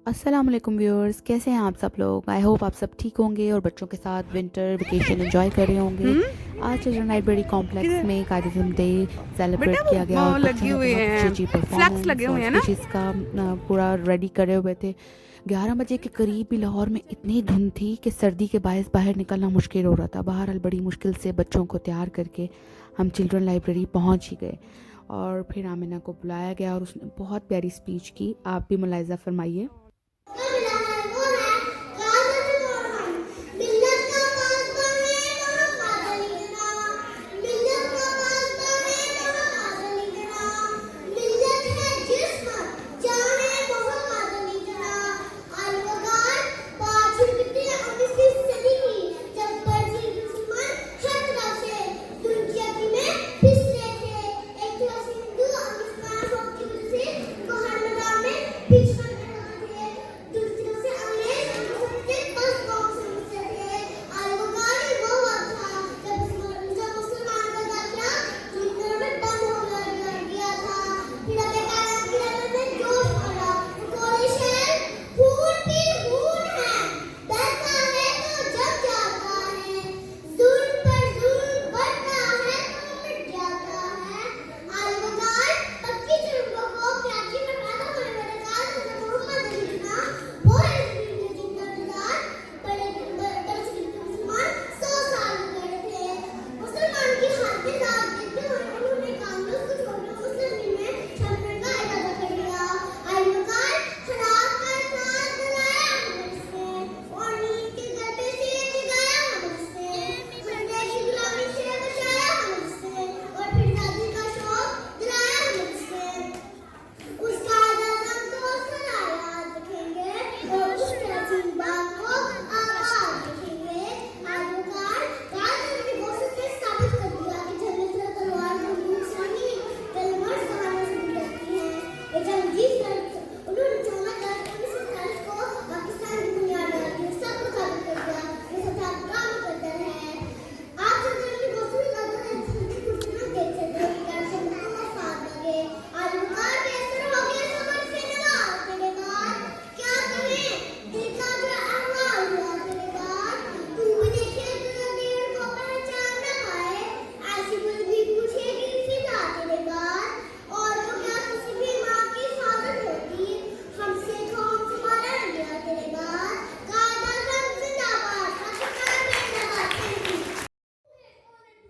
अस्सलाम वालेकुम व्यूअर्स, कैसे हैं आप सब लोग। आई होप आप सब ठीक होंगे और बच्चों के साथ विंटर वेकेशन एंजॉय कर रहे होंगे। आज चिल्ड्रन लाइब्रेरी कॉम्प्लेक्स किधर में कायदम डे सेलिब्रेट बेटा किया गया वो और बच्चों लगी ने हुई बहुत अच्छी है, अच्छी फ्लैक्स लगे परफॉर्मेंस और हुए हैं ना। स्पीचेस का पूरा रेडी करे हुए थे। 11 बजे के करीब भी लाहौर में इतनी धुंध थी कि सर्दी के बायस बाहर निकलना मुश्किल हो रहा था। बहरहाल बड़ी मुश्किल से बच्चों को तैयार करके हम चिल्ड्रन लाइब्रेरी पहुंच ही गए और फिर आमिना को बुलाया गया और उसने बहुत प्यारी स्पीच की। आप भी मुलाहिजा फरमाइए।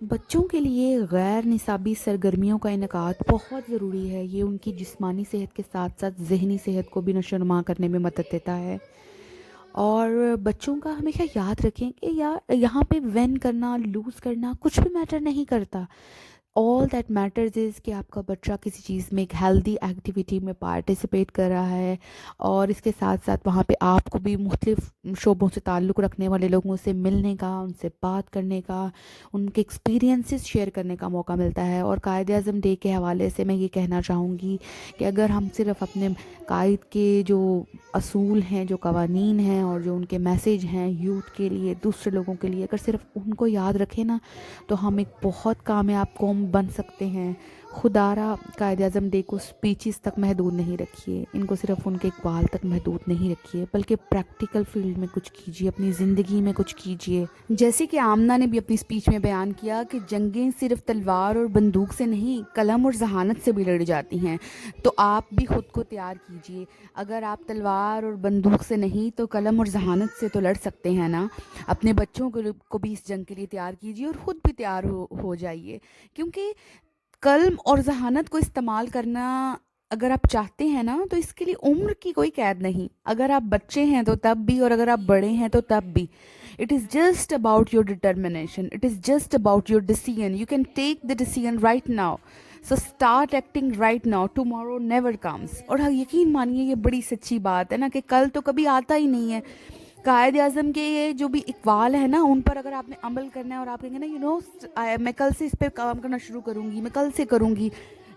बच्चों के लिए गैर निसाबी सरगर्मियों का इनकाद बहुत ज़रूरी है। ये उनकी जिस्मानी सेहत के साथ साथ ज़हनी सेहत को भी नशोनुमा करने में मदद देता है। और बच्चों का हमेशा याद रखें कि यार यहाँ पे विन करना लूज़ करना कुछ भी मैटर नहीं करता। ऑल दैट मैटर्स इज़ कि आपका बच्चा किसी चीज़ में एक हेल्दी एक्टिविटी में पार्टिसिपेट कर रहा है और इसके साथ साथ वहाँ पे आपको भी मुख्तलिफ शोबों से ताल्लुक़ रखने वाले लोगों से मिलने का, उनसे बात करने का, उनके एक्सपीरियंसेस शेयर करने का मौका मिलता है। और कायद आज़म डे के हवाले से मैं ये कहना चाहूँगी कि अगर हम सिर्फ अपने कायद के जो असूल हैं, जो कवानीन हैं और जो उनके मैसेज हैं यूथ के लिए, दूसरे लोगों के लिए, अगर सिर्फ उनको याद रखें ना तो हम एक बहुत कामयाब कौम बन सकते हैं। खुदारा कायद आज़म डे को स्पीचेस तक महदूद नहीं रखिए, इनको सिर्फ उनके इकबाल तक महदूद नहीं रखिए, बल्कि प्रैक्टिकल फील्ड में कुछ कीजिए, अपनी ज़िंदगी में कुछ कीजिए। जैसे कि आमना ने भी अपनी स्पीच में बयान किया कि जंगें सिर्फ तलवार और बंदूक से नहीं, कलम और जहानत से भी लड़ी जाती हैं। तो आप भी ख़ुद को तैयार कीजिए। अगर आप तलवार और बंदूक से नहीं तो कलम और जहानत से तो लड़ सकते हैं ना। अपने बच्चों को भी इस जंग के लिए तैयार कीजिए और ख़ुद भी तैयार हो जाइए, क्योंकि कलम और जहानत को इस्तेमाल करना अगर आप चाहते हैं ना तो इसके लिए उम्र की कोई कैद नहीं। अगर आप बच्चे हैं तो तब भी और अगर आप बड़े हैं तो तब भी। It is just about your determination, it is just about your decision. You can take the decision right now, so start acting right now, tomorrow never comes. और हाँ, यकीन मानिए ये बड़ी सच्ची बात है ना कि कल तो कभी आता ही नहीं है। कायद आज़म के ये जो भी इकबाल है ना, उन पर अगर आपने अमल करना है और आप कहेंगे ना मैं कल से इस पर काम करना शुरू करूँगी, मैं कल से करूँगी,